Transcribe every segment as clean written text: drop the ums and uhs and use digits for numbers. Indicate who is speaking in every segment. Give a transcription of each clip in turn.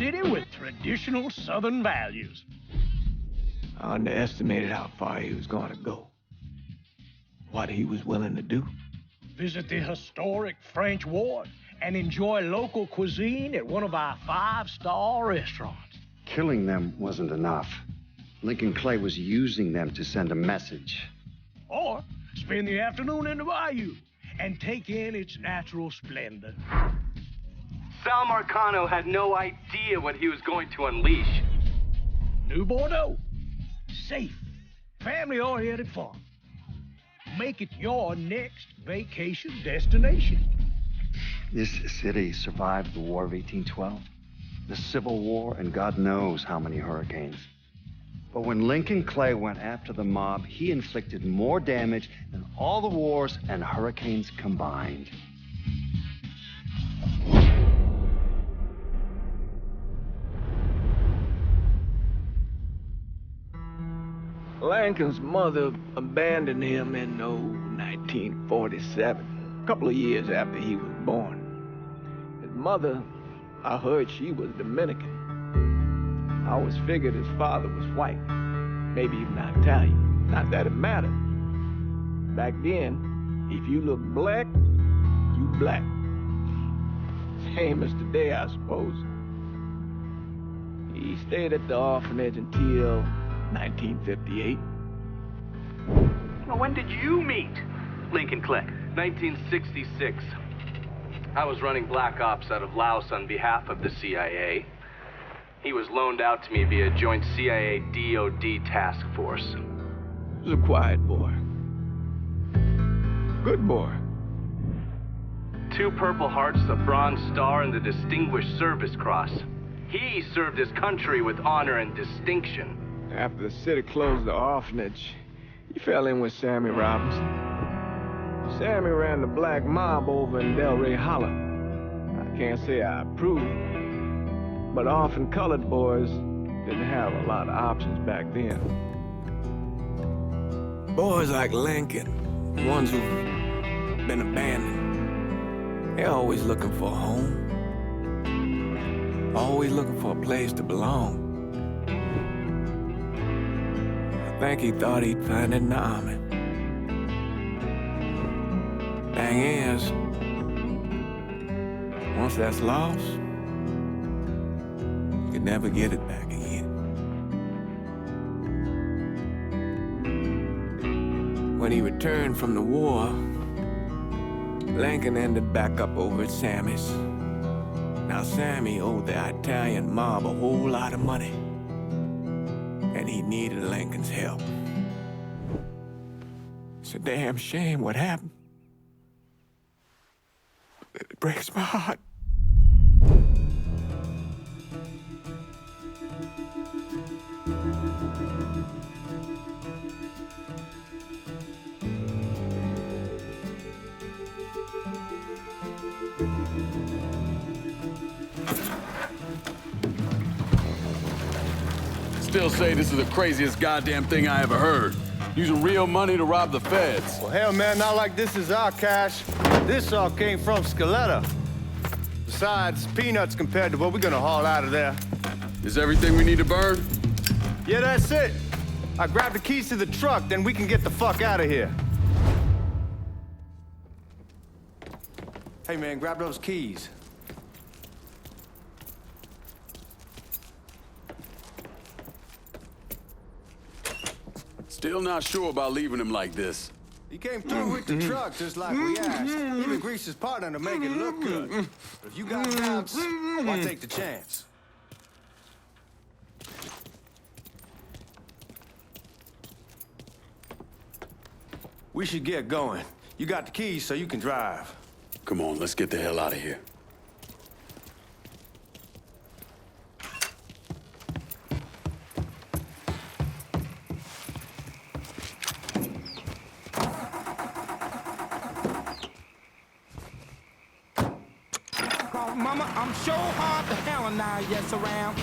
Speaker 1: city with traditional Southern values.
Speaker 2: I underestimated how far he was going to go. What he was willing to do.
Speaker 1: Visit the historic French Ward and enjoy local cuisine at one of our 5-star restaurants.
Speaker 3: Killing them wasn't enough. Lincoln Clay was using them to send a message.
Speaker 1: Or spend the afternoon in the bayou and take in its natural splendor.
Speaker 4: Sal Marcano had no idea what he was going to unleash.
Speaker 1: New Bordeaux. Safe, family-oriented fun. Make it your next vacation destination.
Speaker 3: This city survived the War of 1812, the Civil War, and God knows how many hurricanes. But when Lincoln Clay went after the mob, he inflicted more damage than all the wars and hurricanes combined.
Speaker 2: Lincoln's mother abandoned him in 1947, a couple of years after he was born. His mother, I heard she was Dominican. I always figured his father was white, maybe even Italian. Not that it mattered. Back then, if you looked black, you black. Same as today, I suppose. He stayed at the orphanage until 1958.
Speaker 4: Now, when did you meet Lincoln Clay? 1966. I was running Black Ops out of Laos on behalf of the CIA. He was loaned out to me via joint CIA-DOD task force.
Speaker 2: He was a quiet boy. Good boy.
Speaker 4: 2 Purple Hearts, a Bronze Star, and the Distinguished Service Cross. He served his country with honor and distinction.
Speaker 2: After the city closed the orphanage, he fell in with Sammy Robinson. Sammy ran the black mob over in Delray Hollow. I can't say I approve, but orphan colored boys didn't have a lot of options back then. Boys like Lincoln, ones who've been abandoned, they're always looking for a home. Always looking for a place to belong. I think he thought he'd find it in the army. Thing is, once that's lost, you can never get it back again. When he returned from the war, Lincoln ended back up over at Sammy's. Now, Sammy owed the Italian mob a whole lot of money, and he needed Lincoln's help. It's a damn shame what happened. It breaks my heart.
Speaker 5: Still say this is the craziest goddamn thing I ever heard. Using real money to rob the feds.
Speaker 6: Well, hell, man, not like this is our cash. This all came from Scaletta. Besides, peanuts compared to what we're gonna haul out of there.
Speaker 5: Is everything we need to burn?
Speaker 6: Yeah, that's it. I grabbed the keys to the truck, then we can get the fuck out of here. Hey, man, grab those keys.
Speaker 5: Still not sure about leaving him like this.
Speaker 6: He came through with the truck just like we asked. Even greased his partner to make it look good. But if you got doubts, why take the chance? We should get going. You got the keys so you can drive.
Speaker 5: Come on, let's get the hell out of here.
Speaker 7: Mama, I'm sure hard to hell now, yes, around.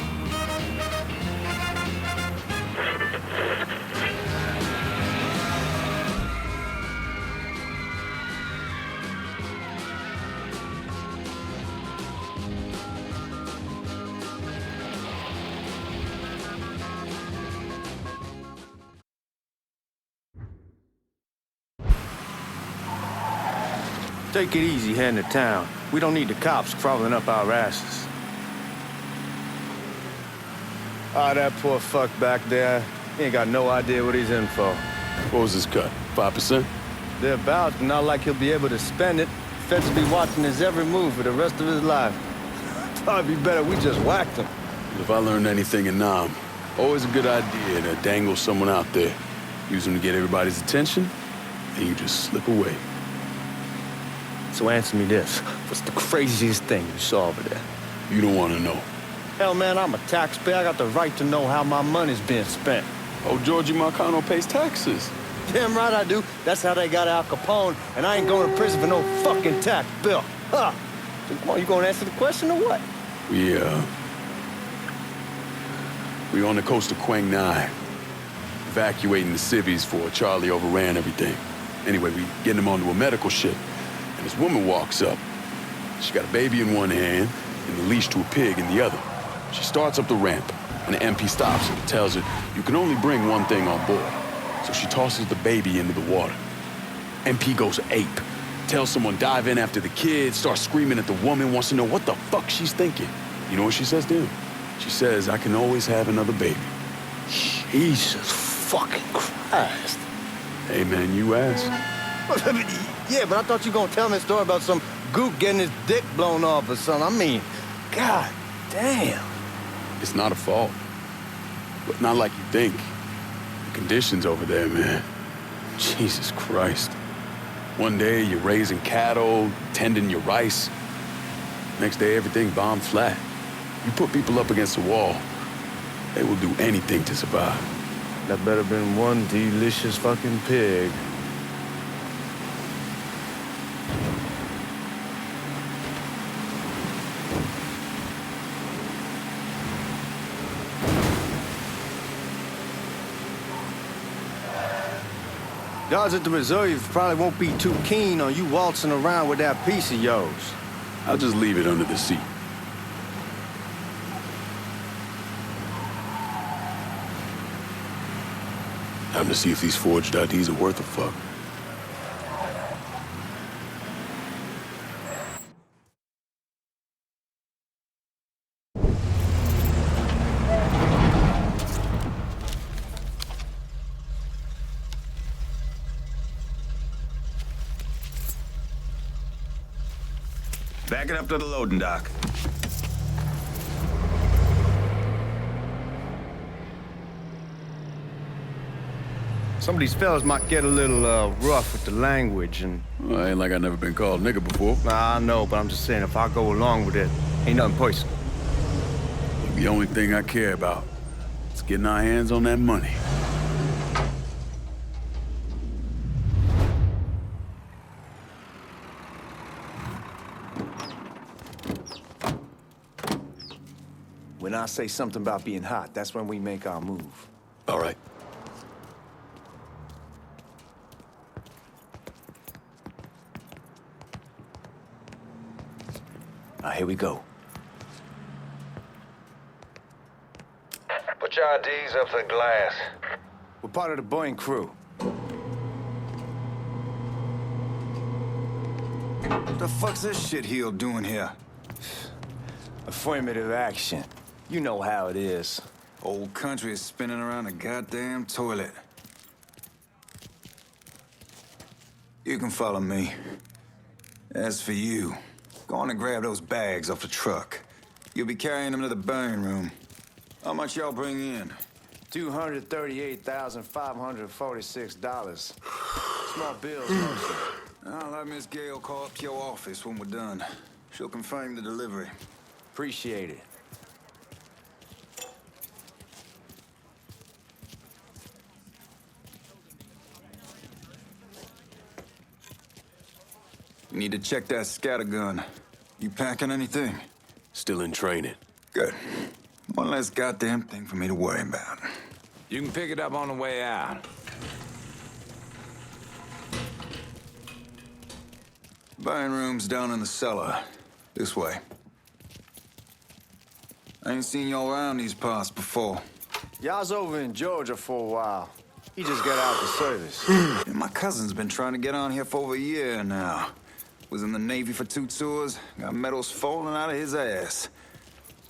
Speaker 6: Take it easy heading to town. We don't need the cops crawling up our asses. Ah, that poor fuck back there. He ain't got no idea what he's in for.
Speaker 5: What was his cut? 5%?
Speaker 6: Thereabouts, but not like he'll be able to spend it. Feds will be watching his every move for the rest of his life. Probably be better we just whacked him.
Speaker 5: If I learned anything in Nam, always a good idea to dangle someone out there. Use them to get everybody's attention, and you just slip away.
Speaker 6: So answer me this. What's the craziest thing you saw over there?
Speaker 5: You don't want to know.
Speaker 6: Hell, man, I'm a taxpayer. I got the right to know how my money's being spent.
Speaker 5: Oh, Georgie Marcano pays taxes.
Speaker 6: Damn right I do. That's how they got Al Capone, and I ain't going to prison for no fucking tax bill. Huh? So come on, you gonna answer the question or what?
Speaker 5: We on the coast of Quang Nai, evacuating the civvies for Charlie overran everything. Anyway, we getting him onto a medical ship, and this woman walks up. She got a baby in one hand and the leash to a pig in the other. She starts up the ramp, and the MP stops her and tells her, you can only bring one thing on board. So she tosses the baby into the water. MP goes ape, tells someone dive in after the kid, starts screaming at the woman, wants to know what the fuck she's thinking. You know what she says to him? She says, I can always have another baby.
Speaker 6: Jesus fucking Christ.
Speaker 5: Hey, man, you asked.
Speaker 6: Yeah, but I thought you were gonna tell me a story about some gook getting his dick blown off or something. I mean, god damn.
Speaker 5: It's not a fault. But not like you think. The conditions over there, man. Jesus Christ. One day, you're raising cattle, tending your rice. Next day, everything bombed flat. You put people up against the wall, they will do anything to survive.
Speaker 6: That better been one delicious fucking pig. Guards at the reserve probably won't be too keen on you waltzing around with that piece of yours.
Speaker 5: I'll just leave it under the seat. Time to see if these forged IDs are worth a fuck.
Speaker 8: Back it up to the loading dock.
Speaker 6: Some of these fellas might get a little rough with the language and...
Speaker 5: Well, ain't like I've never been called nigga before.
Speaker 6: Nah, I know, but I'm just saying if I go along with it, ain't nothing personal.
Speaker 5: The only thing I care about is getting our hands on that money.
Speaker 6: When I say something about being hot, that's when we make our move.
Speaker 5: All right.
Speaker 6: Here we go.
Speaker 8: Put your IDs up to the glass.
Speaker 6: We're part of the Boeing crew.
Speaker 8: What the fuck's this shitheel doing here?
Speaker 6: Affirmative action. You know how it is.
Speaker 8: Old country is spinning around a goddamn toilet. You can follow me. As for you, go on and grab those bags off the truck. You'll be carrying them to the burn room. How much y'all bring in?
Speaker 6: $238,546. Small bills, mostly.
Speaker 8: I'll have Miss Gale call up to your office when we're done. She'll confirm the delivery.
Speaker 6: Appreciate it.
Speaker 8: You need to check that scattergun. You packing anything?
Speaker 5: Still in training.
Speaker 8: Good. One less goddamn thing for me to worry about.
Speaker 9: You can pick it up on the way out.
Speaker 8: Buying room's down in the cellar. This way. I ain't seen y'all around these parts before.
Speaker 6: Y'all's over in Georgia for a while. He just got out the service.
Speaker 8: Yeah, my cousin's been trying to get on here for over a year now. Was in the Navy for 2 tours. Got medals falling out of his ass.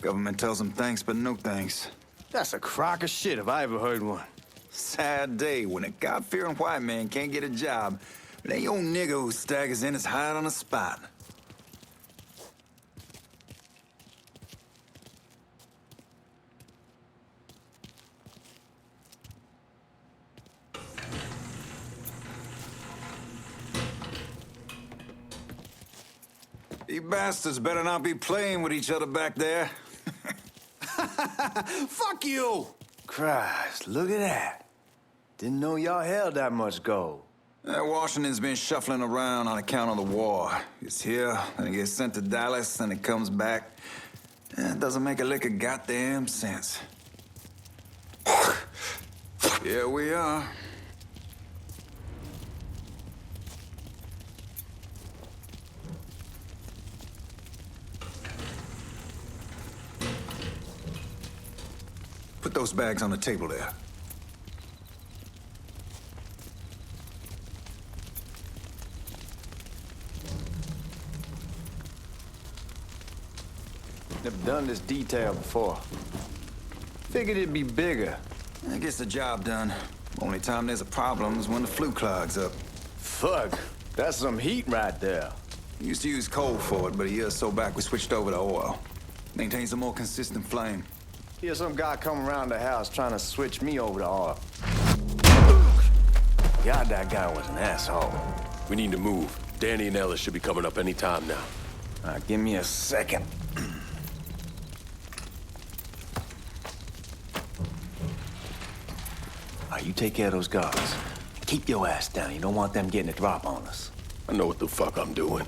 Speaker 8: Government tells him thanks, but no thanks.
Speaker 6: That's a crock of shit if I ever heard one.
Speaker 8: Sad day when a God-fearing white man can't get a job. But ain't old nigga who staggers in is hired on the spot. You bastards better not be playing with each other back there.
Speaker 6: Fuck you! Christ, look at that. Didn't know y'all held that much gold.
Speaker 8: Washington's been shuffling around on account of the war. It's here, then it gets sent to Dallas, then it comes back. It doesn't make a lick of goddamn sense. Here we are. Put those bags on the table there.
Speaker 6: Never done this detail before. Figured it'd be bigger.
Speaker 8: That gets the job done. Only time there's a problem is when the flue clogs up.
Speaker 6: Fuck, that's some heat right there.
Speaker 8: We used to use coal for it, but a year or so back we switched over to oil. Maintains a more consistent flame.
Speaker 6: Here's some guy coming around the house trying to switch me over to oil. God, that guy was an asshole.
Speaker 10: We need to move. Danny and Ellis should be coming up any time now.
Speaker 6: Give me a second. You take care of those guards. Keep your ass down. You don't want them getting a drop on us.
Speaker 10: I know what the fuck I'm doing.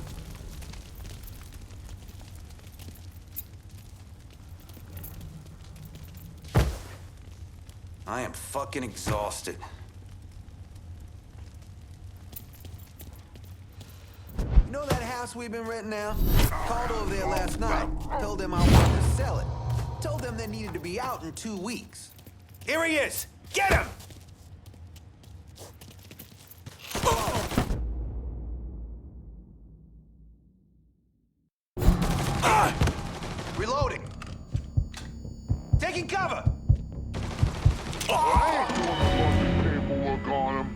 Speaker 11: I am fucking exhausted.
Speaker 12: You know that house we've been renting out? Called over there last night. Told them I wanted to sell it. Told them they needed to be out in 2 weeks.
Speaker 11: Here he is! Get him! Reloading. Taking cover.
Speaker 13: I ain't doing no fucking paperwork on him.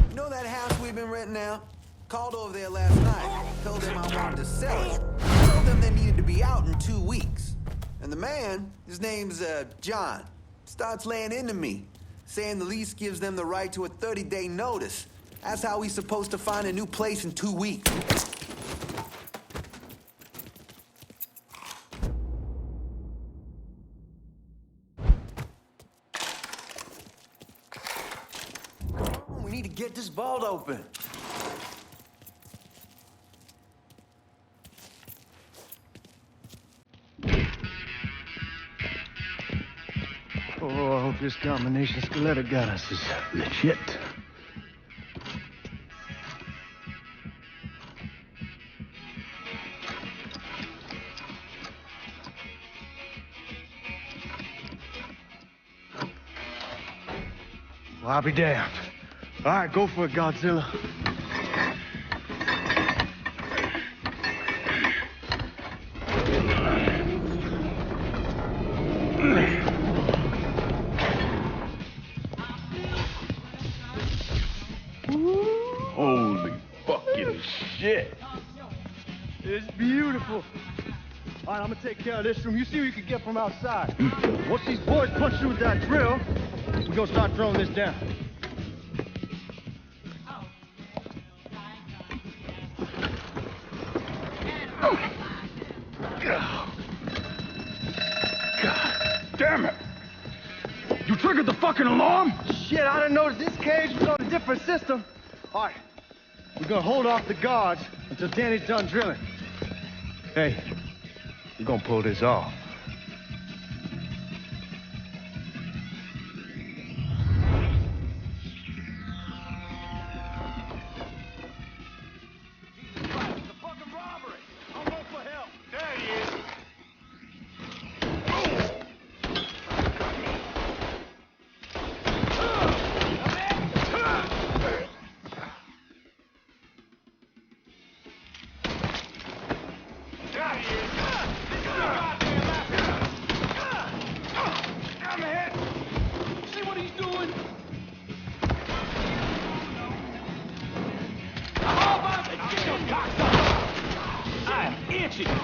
Speaker 12: You know that house we've been renting out? Called over there last night. Told them I wanted to sell it. Told them they needed to be out in 2 weeks. And the man, his name's John, starts laying into me, saying the lease gives them the right to a 30-day notice. That's how he's supposed to find a new place in 2 weeks.
Speaker 6: We need to get this vault open.
Speaker 1: Oh, I hope this combination Scaletta got us is legit. Well, I'll be damned. All right, go for it, Godzilla.
Speaker 10: Holy fucking shit.
Speaker 1: It's beautiful. All right, I'm gonna take care of this room. You see what you can get from outside. Once these boys punch through with that drill, we're gonna start throwing this down. triggered the fucking alarm? Shit, I didn't notice this cage was on a different system. All right, we're gonna hold off the guards until Danny's done drilling. Hey, we're gonna pull this off.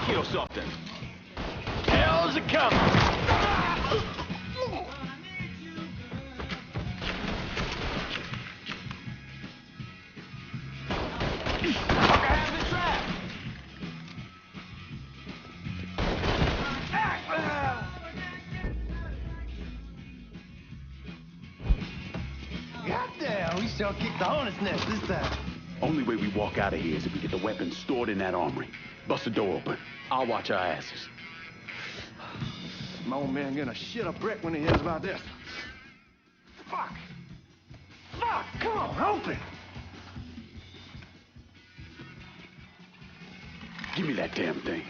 Speaker 14: Kill something. Hell's it coming?
Speaker 1: Goddamn, we sure kicked the hornet's nest this time.
Speaker 14: Only way we walk out of here is if we get the weapons stored in that armory. Bust the door open. I'll watch our asses.
Speaker 1: My old man gonna shit a brick when he hears about this. Fuck! Fuck! Come on, open!
Speaker 14: Give me that damn thing.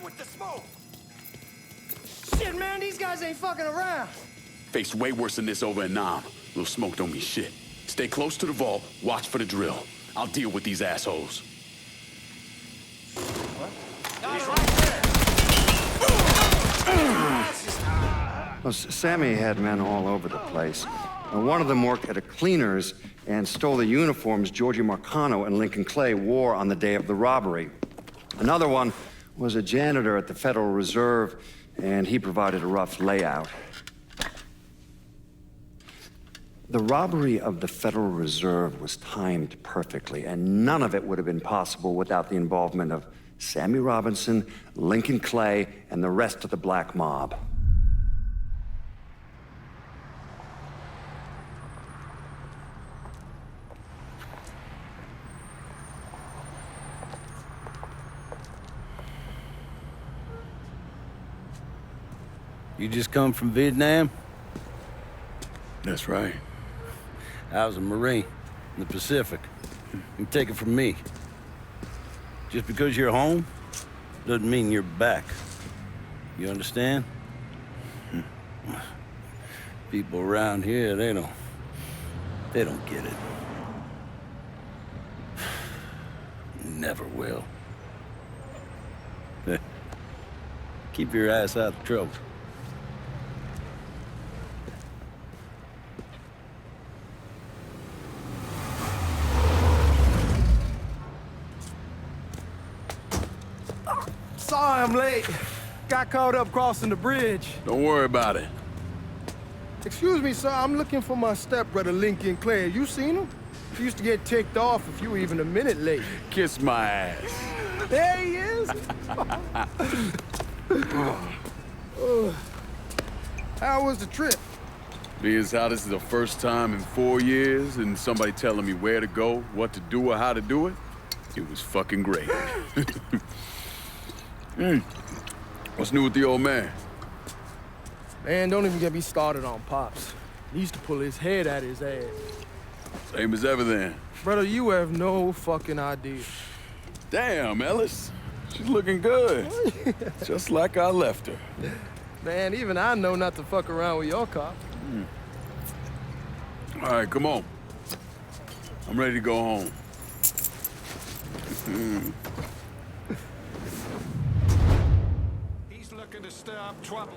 Speaker 11: With the smoke.
Speaker 1: Shit, man, these guys ain't fucking around.
Speaker 5: Faced way worse than this over in Nam. Little smoke don't mean shit. Stay close to the vault, watch for the drill. I'll deal with these assholes.
Speaker 11: What? He's right there.
Speaker 3: Well, Sammy had men all over the place. And one of them worked at a cleaner's and stole the uniforms Georgie Marcano and Lincoln Clay wore on the day of the robbery. Another one was a janitor at the Federal Reserve, and he provided a rough layout. The robbery of the Federal Reserve was timed perfectly, and none of it would have been possible without the involvement of Sammy Robinson, Lincoln Clay, and the rest of the black mob.
Speaker 15: You just come from Vietnam?
Speaker 5: That's right.
Speaker 15: I was a Marine in the Pacific. You take it from me. Just because you're home doesn't mean you're back. You understand? People around here, they don't get it. Never will. Keep your ass out of trouble.
Speaker 16: Sorry I'm late. Got caught up crossing the bridge.
Speaker 5: Don't worry about it.
Speaker 16: Excuse me, sir. I'm looking for my stepbrother, Lincoln Clay. You seen him? He used to get ticked off if you were even a minute late.
Speaker 5: Kiss my ass.
Speaker 16: There he is. How was the trip?
Speaker 5: Being as how this is the first time in 4 years and somebody telling me where to go, what to do, or how to do it, it was fucking great. What's new with the old man?
Speaker 16: Man, don't even get me started on Pops. He used to pull his head out his ass.
Speaker 5: Same as ever then.
Speaker 16: Brother, you have no fucking idea.
Speaker 5: Damn, Ellis. She's looking good. Just like I left her.
Speaker 16: Man, even I know not to fuck around with your cop.
Speaker 5: All right, come on. I'm ready to go home.
Speaker 11: He's looking to stir up trouble.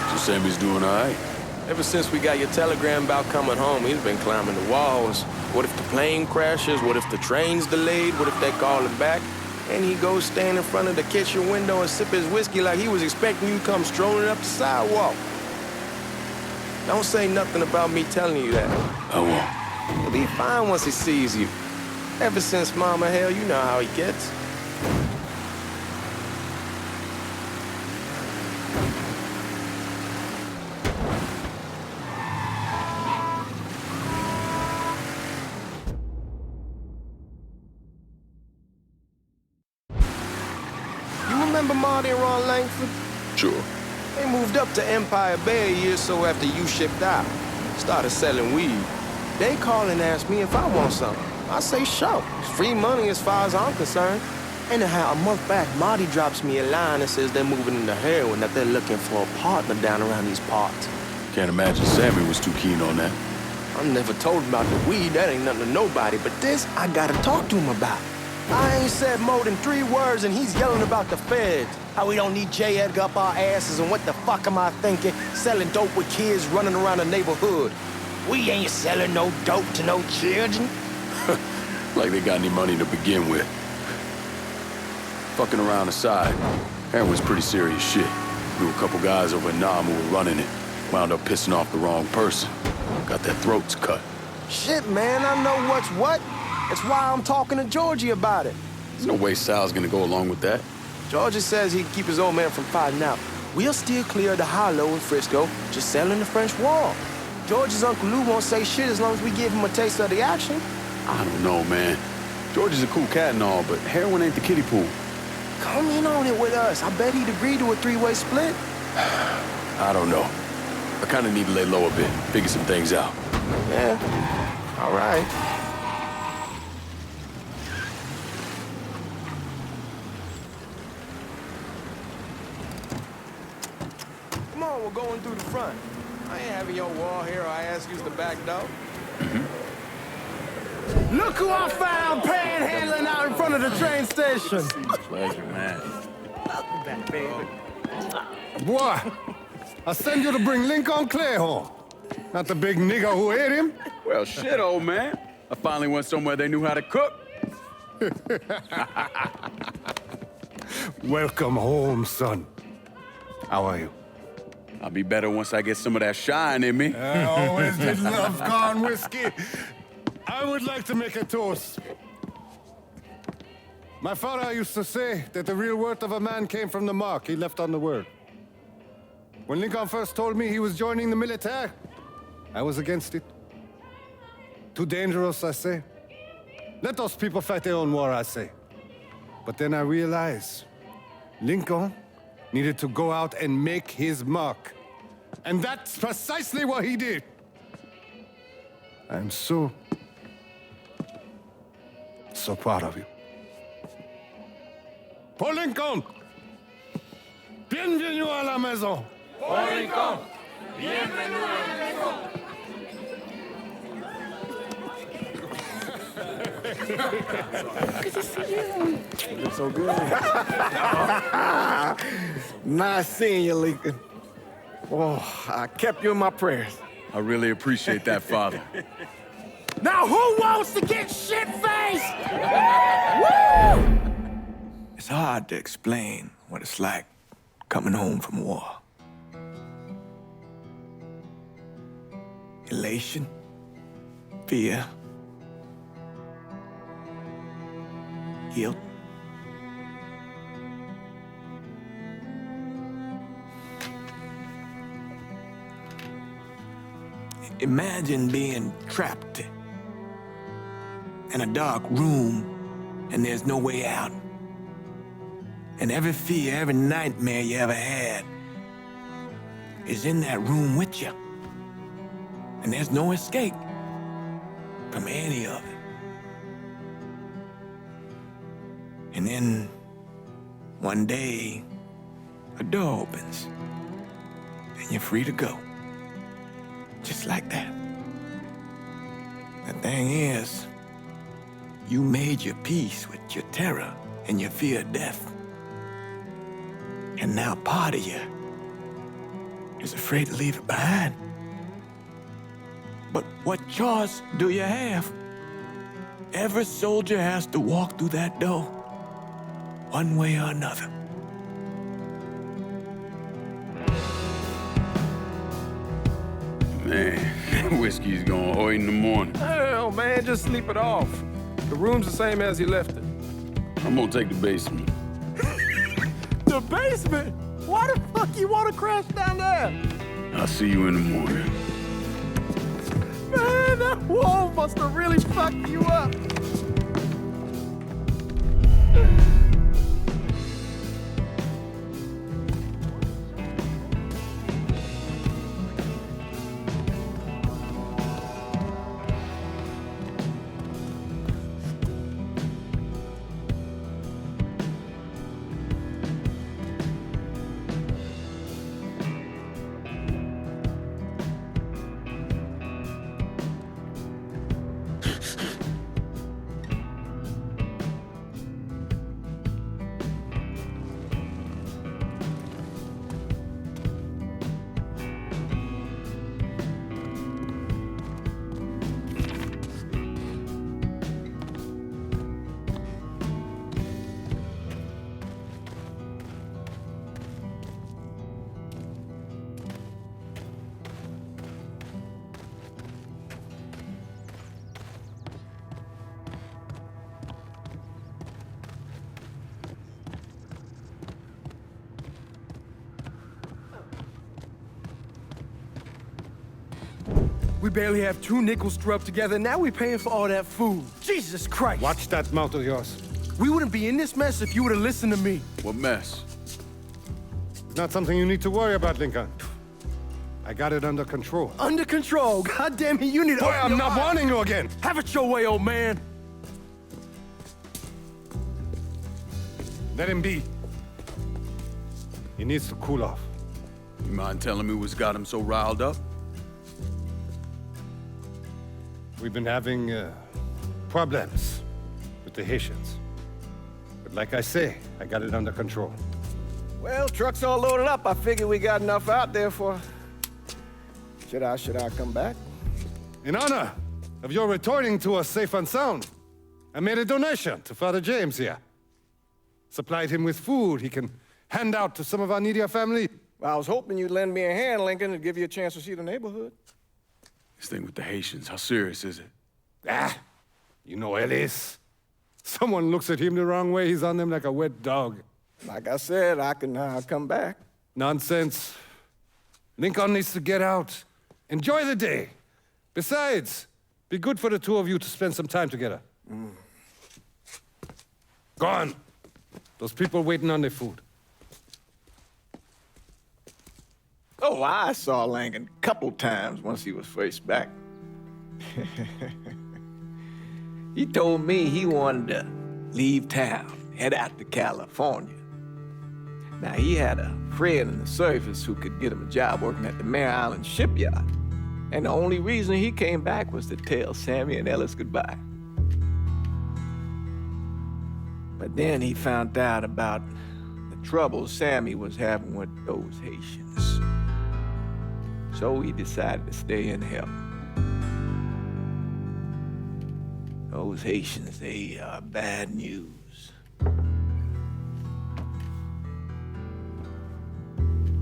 Speaker 5: So Sammy's doing all right?
Speaker 10: Ever since we got your telegram about coming home, he's been climbing the walls. What if the plane crashes? What if the train's delayed? What if they call him back? And he goes stand in front of the kitchen window and sip his whiskey like he was expecting you to come strolling up the sidewalk. Don't say nothing about me telling you that.
Speaker 5: I won't.
Speaker 10: He'll be fine once he sees you. Ever since Mama, hell, you know how he gets. Remember Marty and Ron Langford?
Speaker 5: Sure.
Speaker 10: They moved up to Empire Bay a year or so after you shipped out. Started selling weed. They call and ask me if I want something. I say, sure. It's free money as far as I'm concerned. Anyhow, a month back, Marty drops me a line and says they're moving into heroin, that they're looking for a partner down around these parts.
Speaker 5: Can't imagine Sammy was too keen on that.
Speaker 10: I never told him about the weed. That ain't nothing to nobody. But this, I gotta talk to him about. I ain't said more than 3 words and he's yelling about the feds. How we don't need J. Edgar up our asses and what the fuck am I thinking? Selling dope with kids running around the neighborhood. We ain't selling no dope to no children.
Speaker 5: Like they got any money to begin with. Fucking around aside, heroin's pretty serious shit. Knew a couple guys over in Nam who were running it. Wound up pissing off the wrong person. Got their throats cut.
Speaker 10: Shit, man, I know what's what. That's why I'm talking to Georgie about it.
Speaker 5: There's no way Sal's gonna go along with that.
Speaker 10: Georgie says he can keep his old man from fighting out. We'll still clear the hollow in Frisco, just selling the French wall. George's Uncle Lou won't say shit as long as we give him a taste of the action.
Speaker 5: I don't know, man. George is a cool cat and all, but heroin ain't the kiddie pool.
Speaker 10: Come in on it with us. I bet he'd agree to a 3-way split.
Speaker 5: I don't know. I kinda need to lay low a bit, figure some things out.
Speaker 10: Yeah, all right. Come on, we're going through the front. I ain't having your wall here or I ask use the back door.
Speaker 16: Look who I found panhandling out in front of the train station.
Speaker 5: Pleasure, man.
Speaker 16: Welcome back, baby. Boy, I send you to bring Lincoln Clay home. Not the big nigga who ate him.
Speaker 5: Well, shit, old man. I finally went somewhere they knew how to cook.
Speaker 16: Welcome home, son. How are you?
Speaker 5: I'll be better once I get some of that shine in me.
Speaker 16: I always did love corn whiskey. I would like to make a toast. My father used to say that the real worth of a man came from the mark he left on the world. When Lincoln first told me he was joining the military, I was against it. Too dangerous, I say. Let those people fight their own war, I say. But then I realized Lincoln needed to go out and make his mark. And that's precisely what he did. I'm so proud of you. Paul Lincoln! Bienvenue à la maison!
Speaker 11: Paul Lincoln! Bienvenue à la maison!
Speaker 16: Good to see you.
Speaker 10: You look so good. Nice seeing you, Lincoln. Oh, I kept you in my prayers.
Speaker 5: I really appreciate that, Father.
Speaker 7: Now who wants to get shit-faced?
Speaker 2: Woo! It's hard to explain what it's like coming home from war. Elation, fear, guilt. Imagine being trapped in a dark room and there's no way out. And every fear, every nightmare you ever had
Speaker 9: is in that room with you. And there's no escape from any of it. And then, one day, a door opens, and you're free to go. Just like that. The thing is, you made your peace with your terror and your fear of death. And now part of you is afraid to leave it behind. But what choice do you have? Every soldier has to walk through that door, one way or another.
Speaker 5: Man, whiskey's gonna hurt in the morning.
Speaker 10: Hell, man, just sleep it off. The room's the same as you left it.
Speaker 5: I'm gonna take the basement.
Speaker 10: The basement? Why the fuck you want to crash down there?
Speaker 5: I'll see you in the morning.
Speaker 10: Man, that wall must have really fucked you up. We barely have 2 nickels to rub together, and now we're paying for all that food. Jesus Christ.
Speaker 16: Watch that mouth of yours.
Speaker 10: We wouldn't be in this mess if you would have listened to me.
Speaker 5: What mess?
Speaker 16: It's not something you need to worry about, Lincoln. I got it under control.
Speaker 10: Under control? God damn it, you need to...
Speaker 16: Boy, I'm not warning you again.
Speaker 10: Have it your way, old man.
Speaker 16: Let him be. He needs to cool off.
Speaker 5: You mind telling me what's got him so riled up?
Speaker 16: We've been having problems with the Haitians. But like I say, I got it under control.
Speaker 10: Well, truck's all loaded up. I figure we got enough out there for... Should I come back?
Speaker 16: In honor of your returning to us safe and sound, I made a donation to Father James here. Supplied him with food he can hand out to some of our needier family.
Speaker 10: Well, I was hoping you'd lend me a hand, Lincoln, and give you a chance to see the neighborhood.
Speaker 5: This thing with the Haitians, how serious is it?
Speaker 16: You know Ellis. Someone looks at him the wrong way, he's on them like a wet dog.
Speaker 10: Like I said, I can come back.
Speaker 16: Nonsense. Lincoln needs to get out. Enjoy the day. Besides, be good for the two of you to spend some time together. Go on. Those people waiting on their food.
Speaker 2: Oh, I saw Langan a couple times once he was first back. He told me he wanted to leave town, head out to California. Now, he had a friend in the service who could get him a job working at the Mare Island shipyard. And the only reason he came back was to tell Sammy and Ellis goodbye. But then he found out about the trouble Sammy was having with those Haitians. So he decided to stay and help. Those Haitians, they are bad news.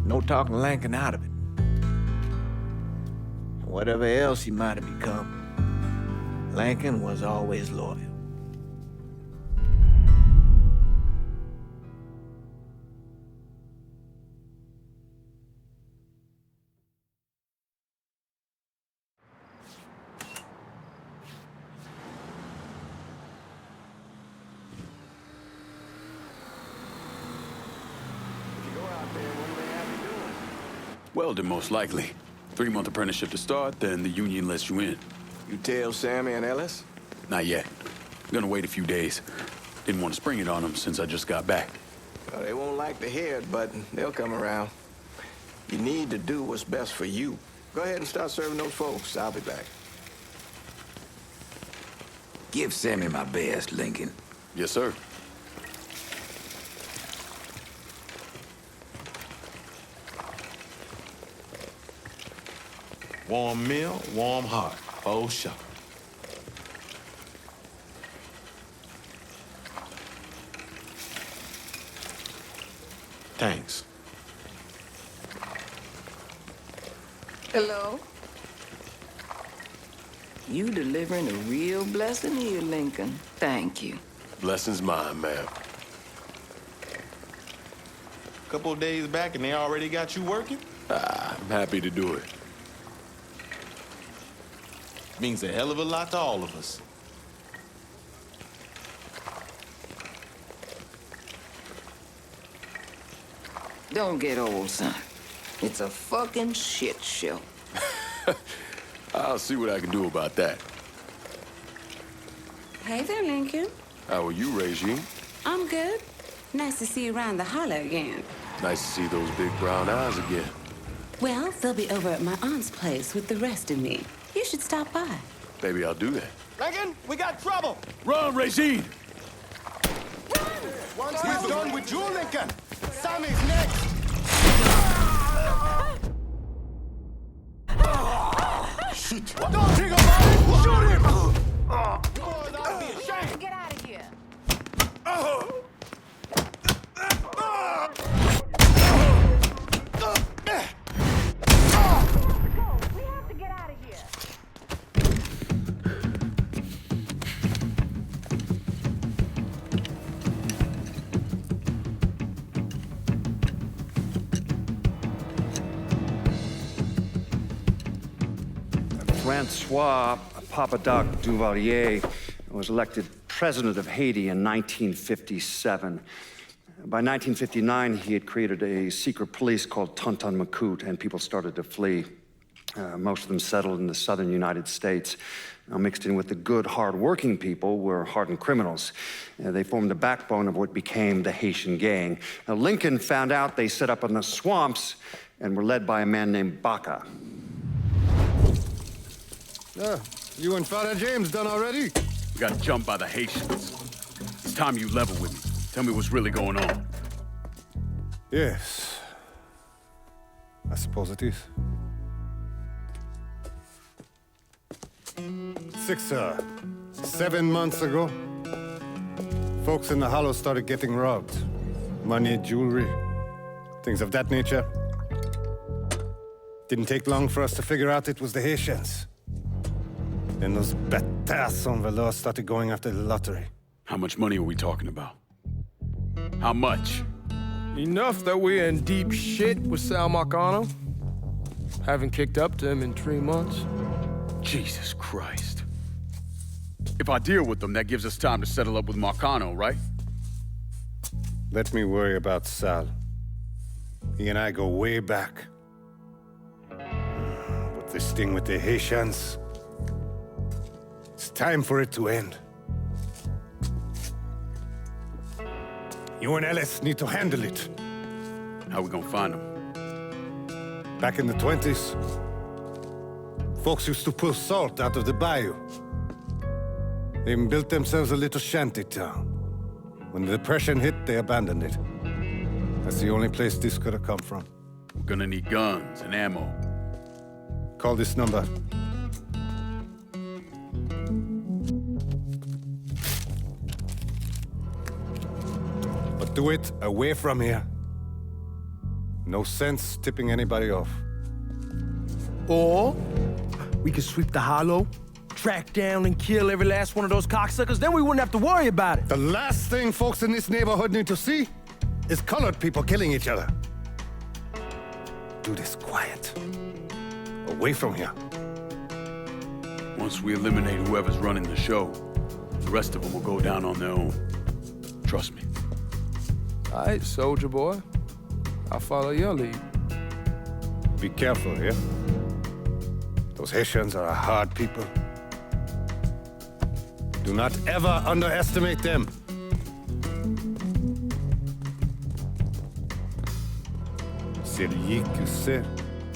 Speaker 2: No talking Lankin out of it. Whatever else he might have become, Lankin was always loyal.
Speaker 5: Welding, most likely. 3-month apprenticeship to start, then the union lets you in.
Speaker 10: You tell Sammy and Ellis?
Speaker 5: Not yet. I'm gonna wait a few days. Didn't want to spring it on them since I just got back.
Speaker 10: Well, they won't like to hear it, but they'll come around. You need to do what's best for you. Go ahead and start serving those folks. I'll be back.
Speaker 9: Give Sammy my best, Lincoln.
Speaker 5: Yes, sir.
Speaker 17: Warm meal, warm heart. Oh, sure. Thanks.
Speaker 18: Hello? You delivering a real blessing here, Lincoln. Thank you.
Speaker 17: Blessing's mine, ma'am. Couple of days back and they already got you working?
Speaker 5: I'm happy to do it.
Speaker 17: Means a hell of a lot to all of us.
Speaker 18: Don't get old, son. It's a fucking shit show.
Speaker 5: I'll see what I can do about that.
Speaker 19: Hey there, Lincoln.
Speaker 5: How are you, Regine?
Speaker 19: I'm good. Nice to see you around the holler again.
Speaker 5: Nice to see those big brown eyes again.
Speaker 19: Well, they'll be over at my aunt's place with the rest of me. You should stop by.
Speaker 5: Maybe I'll do that.
Speaker 6: Lincoln, we got trouble.
Speaker 5: Run, Regine!
Speaker 6: Once we're done with you, Lincoln, Sammy's next. Shit. Don't think about it. Shoot him. Boy, that'd be a shame.
Speaker 19: Get out of here. We have to get out of here.
Speaker 3: Francois Papadoc Duvalier was elected president of Haiti in 1957. By 1959, he had created a secret police called Tonton Macoute, and people started to flee. Most of them settled in the southern United States. Now, mixed in with the good, hard-working people were hardened criminals. They formed the backbone of what became the Haitian gang. Now, Lincoln found out they set up in the swamps and were led by a man named Baca.
Speaker 16: You and Father James done already?
Speaker 5: We got jumped by the Haitians. It's time you level with me. Tell me what's really going on.
Speaker 16: Yes. I suppose it is. 7 months ago, folks in the Hollow started getting robbed. Money, jewelry, things of that nature. Didn't take long for us to figure out it was the Haitians. Then those bâtards on velours started going after the lottery.
Speaker 5: How much money are we talking about? How much?
Speaker 10: Enough that we're in deep shit with Sal Marcano. Haven't kicked up to him in 3 months.
Speaker 5: Jesus Christ. If I deal with them, that gives us time to settle up with Marcano, right?
Speaker 16: Let me worry about Sal. He and I go way back. But this thing with the Haitians, it's time for it to end. You and Ellis need to handle it.
Speaker 5: How we gonna find them?
Speaker 16: Back in the 20s, folks used to pull salt out of the bayou. They even built themselves a little shanty town. When the Depression hit, they abandoned it. That's the only place this could have come from.
Speaker 5: We're gonna need guns and ammo.
Speaker 16: Call this number. But do it away from here. No sense tipping anybody off.
Speaker 7: Or we could sweep the Hollow, track down and kill every last one of those cocksuckers, then we wouldn't have to worry about it.
Speaker 16: The last thing folks in this neighborhood need to see is colored people killing each other. Do this quiet. Away from here.
Speaker 5: Once we eliminate whoever's running the show, the rest of them will go down on their own. Trust me.
Speaker 10: All right, soldier boy. I'll follow your lead.
Speaker 16: Be careful, yeah? Those Haitians are a hard people. Do not ever underestimate them. Celui qui sait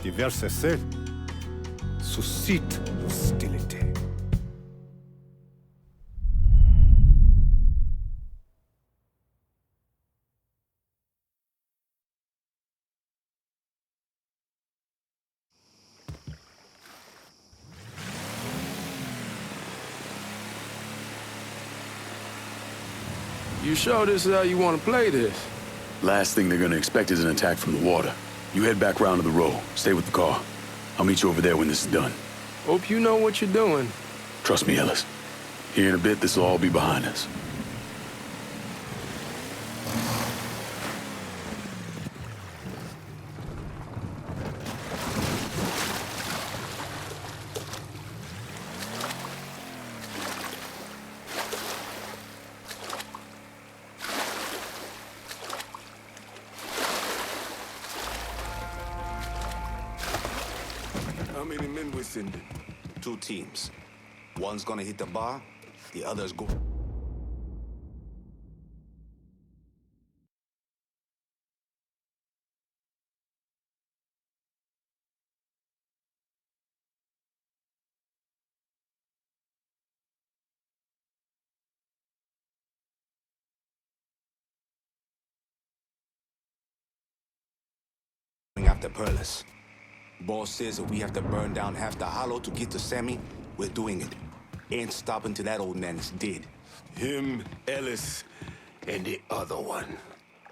Speaker 16: diverser seul suscite l'hostilité.
Speaker 10: You sure this is how you want to play this?
Speaker 5: Last thing they're gonna expect is an attack from the water. You head back round to the row. Stay with the car. I'll meet you over there when this is done.
Speaker 10: Hope you know what you're doing.
Speaker 5: Trust me, Ellis. Here in a bit, this will all be behind us.
Speaker 20: How many men we sending?
Speaker 6: 2 teams. One's gonna hit the bar, the other's go. After Perlis. Boss says if we have to burn down half the hollow to get to Sammy, we're doing it. Ain't stopping till that old man is dead.
Speaker 20: Him, Ellis, and the other one.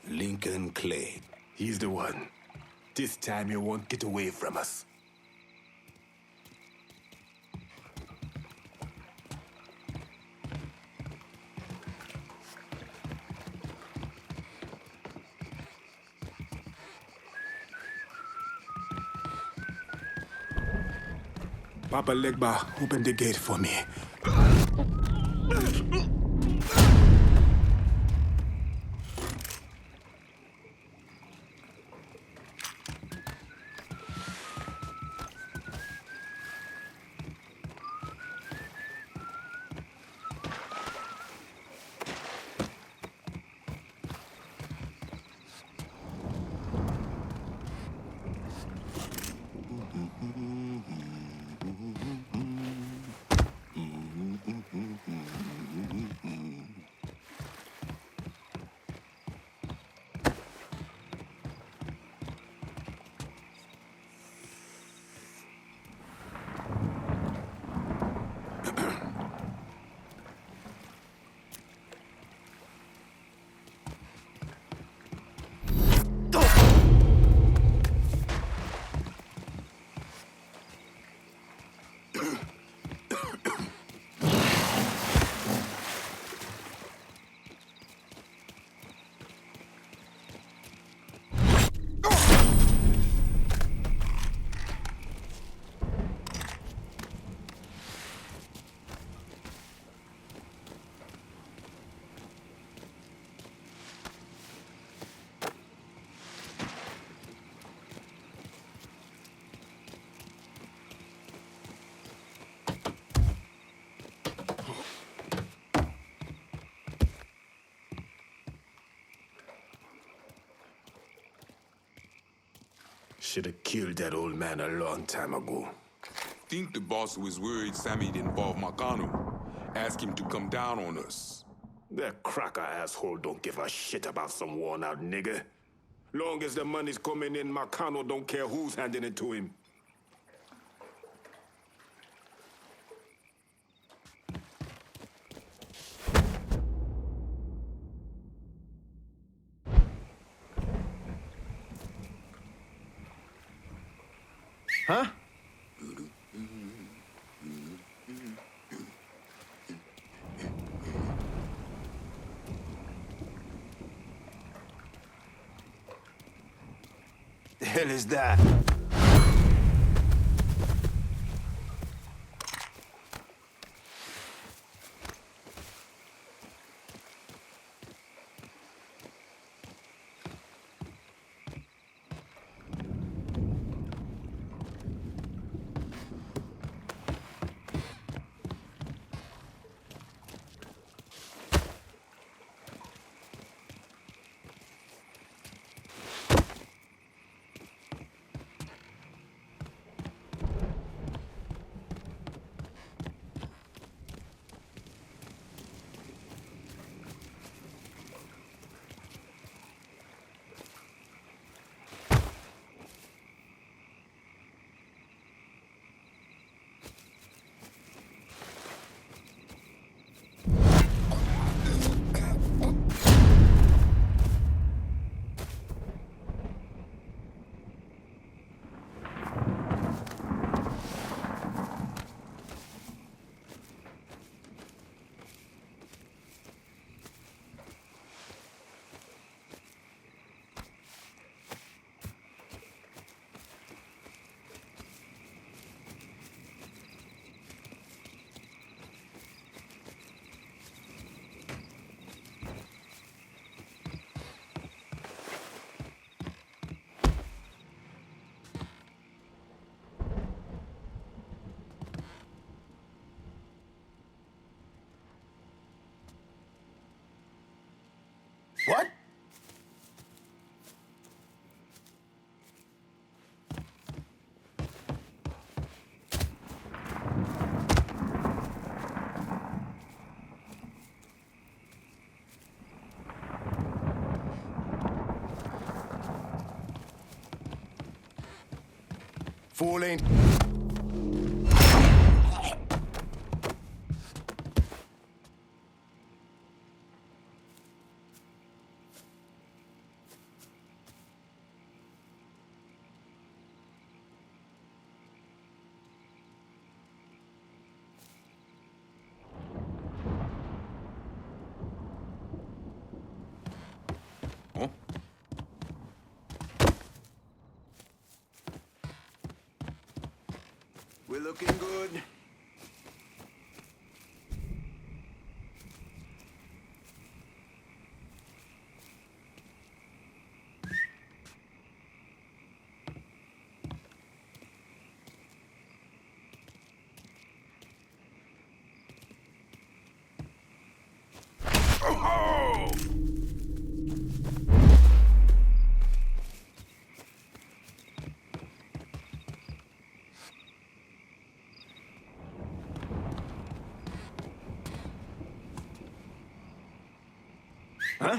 Speaker 6: Lincoln Clay.
Speaker 20: He's the one. This time he won't get away from us. Papa Legba, open the gate for me. Should have killed that old man a long time ago.
Speaker 13: Think the boss was worried Sammy'd involve Marcano. Ask him to come down on us.
Speaker 20: That cracker asshole don't give a shit about some worn-out nigga. Long as the money's coming in, Marcano don't care who's handing it to him.
Speaker 7: Huh?
Speaker 6: The hell is that?
Speaker 9: What?
Speaker 16: Fool ain't...
Speaker 8: We're looking good. Huh?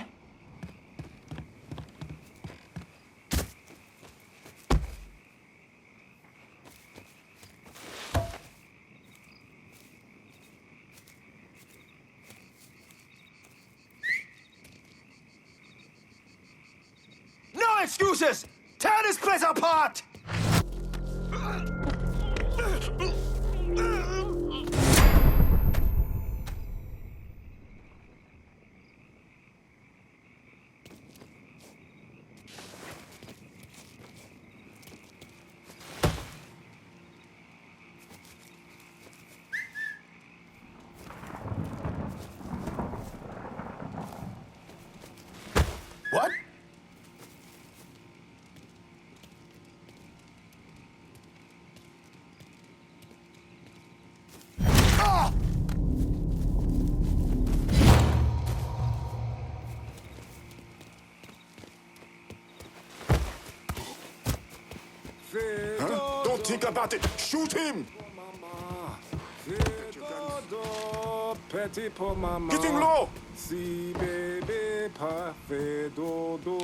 Speaker 9: No excuses! Tear this place apart! What? Ah!
Speaker 20: Huh? Don't think about it. Shoot him. Get him low.
Speaker 21: Si bébé pas fait dodo.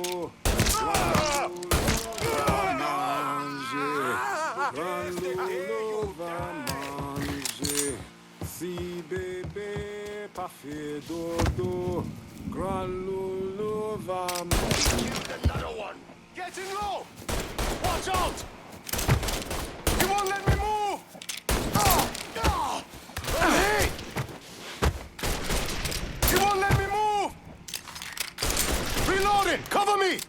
Speaker 21: Loulou va manger. Si bébé pas fait dodo. Grand loulou va manger.
Speaker 20: Another one. Getting low. Watch out. You won't let me move. Hey! You won't let me move. Reloading. Cover me.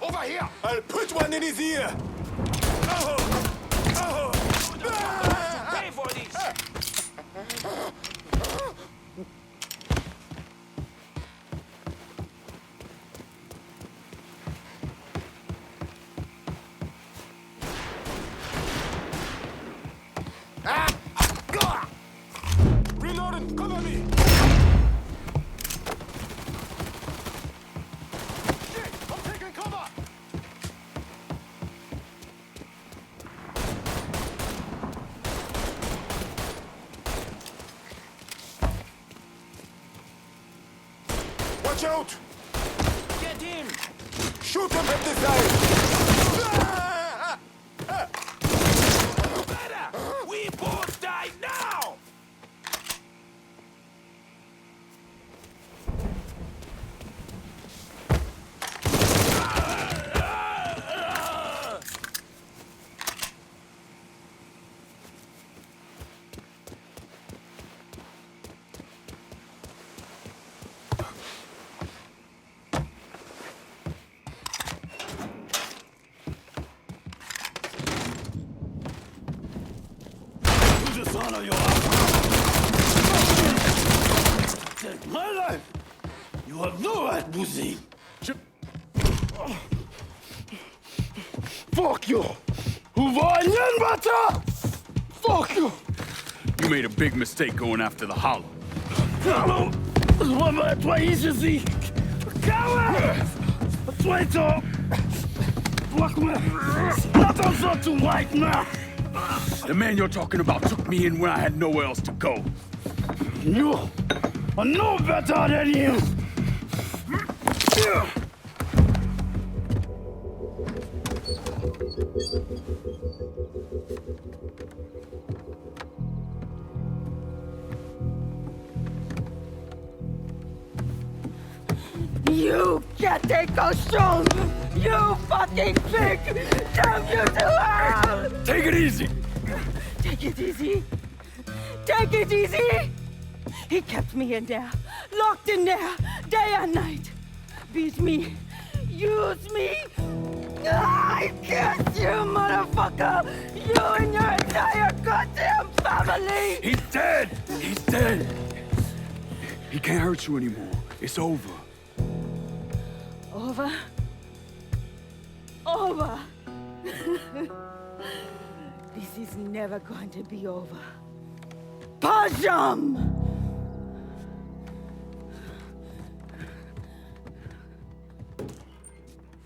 Speaker 20: Over here! I'll put one in his ear!
Speaker 9: Pay for this!
Speaker 20: Reloading! Cover me! Shit! I'm taking cover! Watch out!
Speaker 9: Get him!
Speaker 20: Shoot him from this side!
Speaker 9: Better! We both die now!
Speaker 15: Take my life! You have no right, Boozy.
Speaker 14: Fuck you! Fuck you! You made a big mistake going after the Hollow.
Speaker 15: Hollow is one of my easy. Coward! Traitor! Not also to white man!
Speaker 14: The man you're talking about took me in when I had nowhere else to go.
Speaker 15: You are no better than him!
Speaker 4: You can't take those shows! You fucking pig! Damn you to hell!
Speaker 14: Take it easy!
Speaker 4: Take it easy! Take it easy! He kept me in there, locked in there, day and night. Beat me, use me. I curse you, motherfucker! You and your entire goddamn family!
Speaker 14: He's dead! He's dead! He can't hurt you anymore. It's over.
Speaker 4: Over? Over! This is never going to be over. Pajam!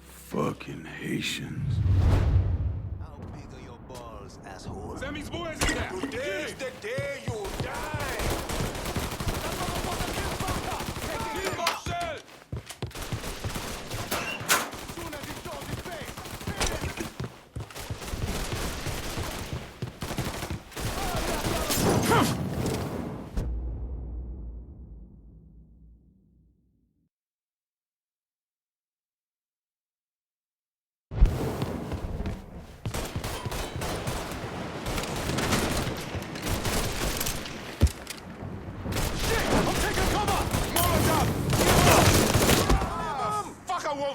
Speaker 14: Fucking Haitians.
Speaker 12: How big are your balls, asshole?
Speaker 20: Send these boys in there. Today's the day you die. Leave Marshall.
Speaker 6: Soon as he shows his face.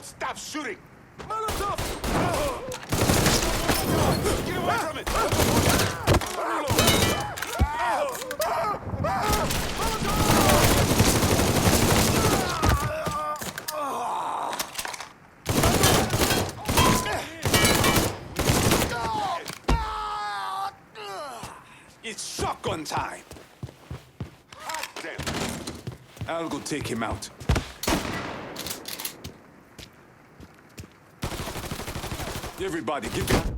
Speaker 20: Stop shooting! Molotov! Get away from it!
Speaker 17: It's shotgun time!
Speaker 20: Hot damn!
Speaker 17: I'll go take him out. Everybody, get behind.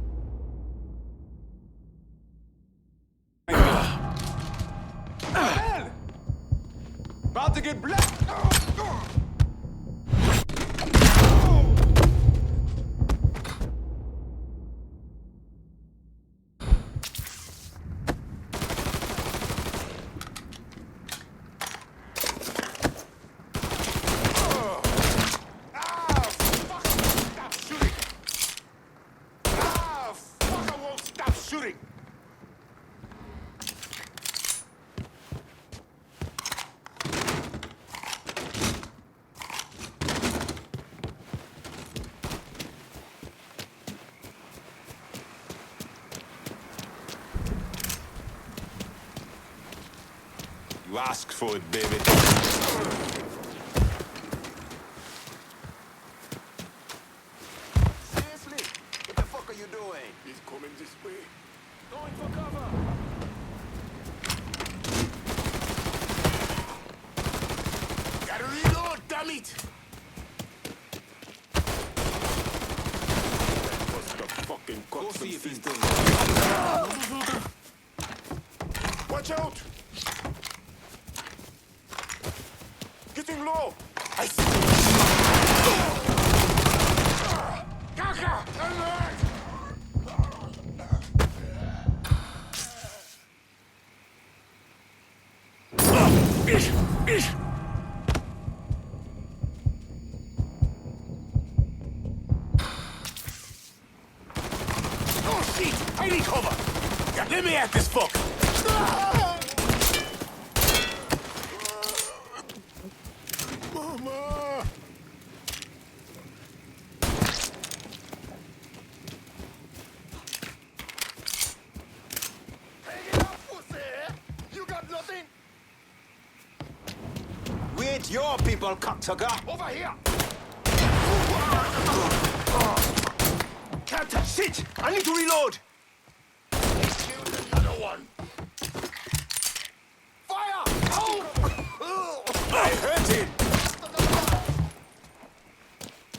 Speaker 20: About to get black!
Speaker 17: You asked for it, baby.
Speaker 12: Seriously? What the fuck are you doing?
Speaker 20: He's coming this way.
Speaker 12: Going for cover.
Speaker 20: Gotta reload, damn it! That was the fucking cock.
Speaker 12: Go see if he's still
Speaker 20: Watch out! Getting low! I see! Kaka! Alert!
Speaker 17: Oh shit! I need cover! Yeah, let me at this fuck!
Speaker 20: Mama!
Speaker 6: Hang it up, pussy! You got nothing?
Speaker 12: We ain't
Speaker 6: ain't your people, cocksucker.
Speaker 20: Over here!
Speaker 6: Can't touch shit! I need to reload!
Speaker 20: Shoot another one! Fire! Oh!
Speaker 6: I hurt it!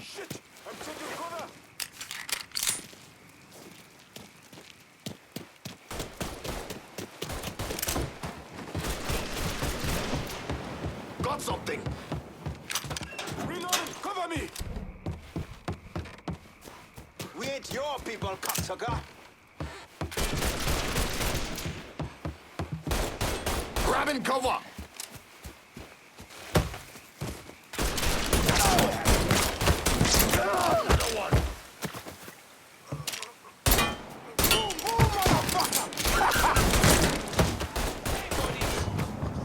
Speaker 20: Shit! I'm taking cover! Got something! Reloading! Cover me!
Speaker 6: We ain't your people, cocksucker.
Speaker 20: Grabbing cover! Another one!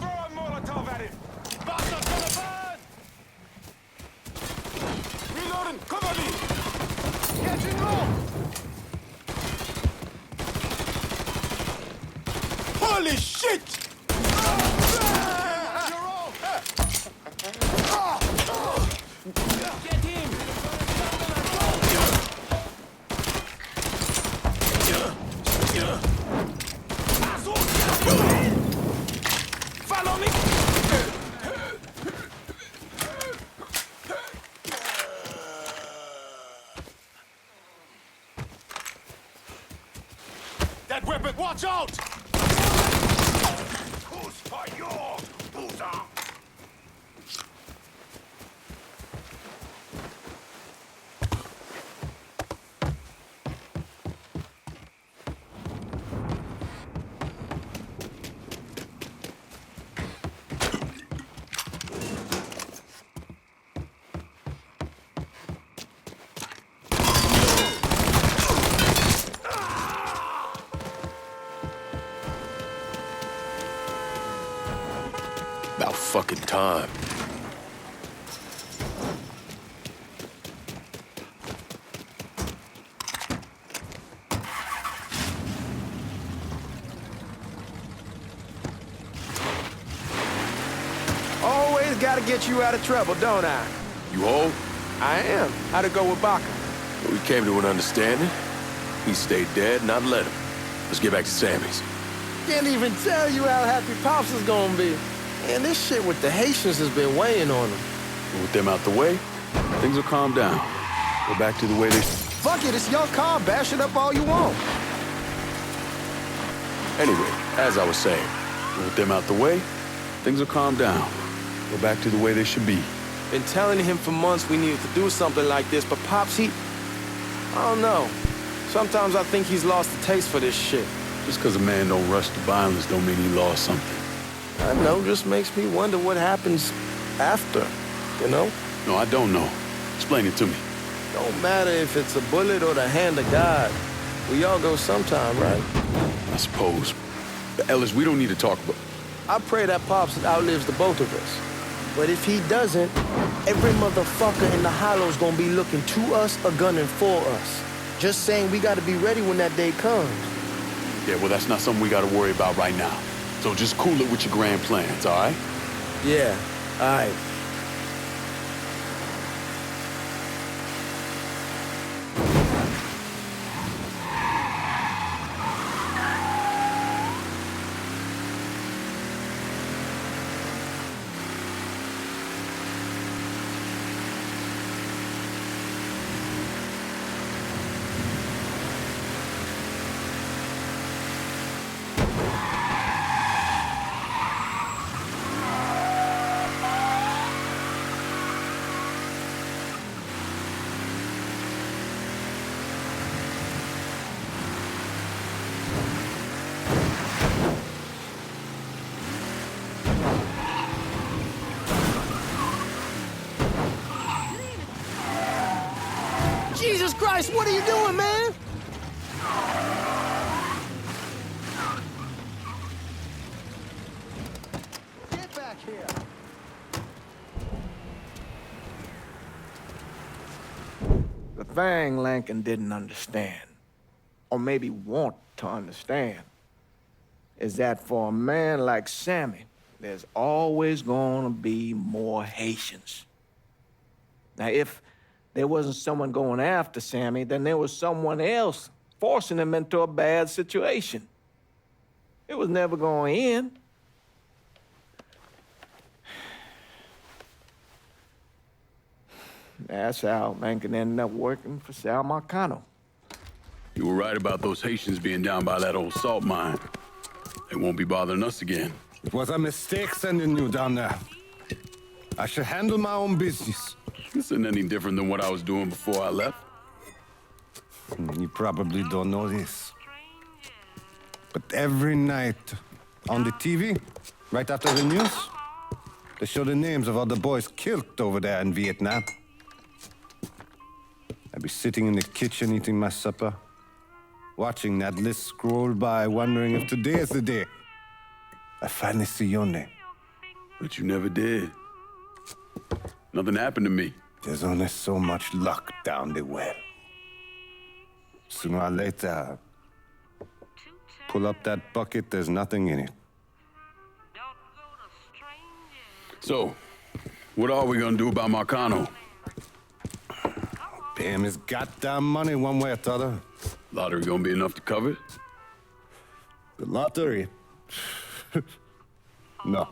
Speaker 6: Throw a Molotov at him!
Speaker 20: Bastard's gonna burn! Reloading! Cover me! Getting low!
Speaker 6: Holy shit!
Speaker 20: Get him!
Speaker 6: Follow me!
Speaker 20: That weapon! Watch out!
Speaker 6: Who's for your boozer?
Speaker 10: About fucking time. Always gotta get you out of trouble, don't I? You whole? I am. How'd it go with Baca? We came to an understanding. He stayed dead, and I'd let him. Let's get back to Sammy's.
Speaker 1: Can't even tell you how happy Pops is gonna be. Man, this shit with the Haitians has been weighing on him.
Speaker 5: With them out the way, things will calm down. Go back to the way they...
Speaker 10: Fuck it, it's your car. Bash it up all you want.
Speaker 5: Anyway, as I was saying, with them out the way, things will calm down. Go back to the way they should be.
Speaker 10: Been telling him for months we needed to do something like this, but Pops, I don't know. Sometimes I think he's lost the taste for this shit.
Speaker 5: Just because a man don't rush to violence don't mean he lost something.
Speaker 10: I know, just makes me wonder what happens after, you know?
Speaker 5: No, I don't know. Explain it to me.
Speaker 10: Don't matter if it's a bullet or the hand of God. We all go sometime, right?
Speaker 5: I suppose. But Ellis, we don't need to talk about...
Speaker 10: I pray that Pops outlives the both of us. But if he doesn't, every motherfucker in the hollow's gonna be looking to us or gunning for us. Just saying we gotta be ready when that day comes.
Speaker 5: Yeah, well, that's not something we gotta worry about right now. So just cool it with your grand plans, all right?
Speaker 10: Yeah, all right.
Speaker 1: Jesus Christ, what are you doing, man?
Speaker 6: Get back here!
Speaker 2: The thing Lankin didn't understand, or maybe want to understand, is that for a man like Sammy, there's always gonna be more Haitians. Now, if there wasn't someone going after Sammy, then there was someone else forcing him into a bad situation. It was never gonna end. That's how Lincoln ended up working for Sal Marcano.
Speaker 5: You were right about those Haitians being down by that old salt mine. They won't be bothering us again.
Speaker 16: It was a mistake sending you down there. I should handle my own business.
Speaker 5: This isn't any different than what I was doing before I left.
Speaker 16: You probably don't know this. But every night on the TV, right after the news, they show the names of all the boys killed over there in Vietnam. I'd be sitting in the kitchen eating my supper, watching that list scroll by, wondering if today is the day I finally see your name.
Speaker 5: But you never did. Nothing happened to me.
Speaker 16: There's only so much luck down the well. Sooner or later, pull up that bucket, there's nothing in it.
Speaker 5: So, what are we gonna do about Marcano?
Speaker 16: Pay him his goddamn money one way or the other.
Speaker 5: Lottery gonna be enough to cover it?
Speaker 16: The lottery? No.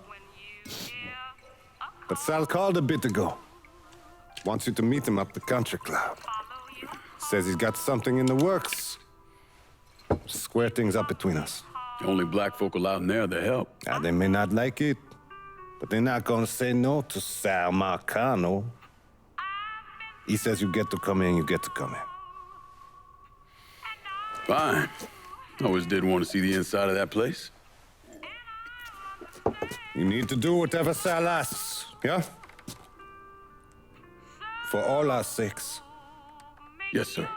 Speaker 16: But Sal called a bit ago. Wants you to meet him up the country club. Says he's got something in the works. Square things up between us.
Speaker 5: The only black folk allowed in there to help.
Speaker 16: Now, they may not like it, but they're not gonna say no to Sal Marcano. He says you get to come in, you get to come in.
Speaker 5: Fine. I always did want to see the inside of that place.
Speaker 16: You need to do whatever Sal asks, yeah? For all our sakes.
Speaker 5: Yes, sir.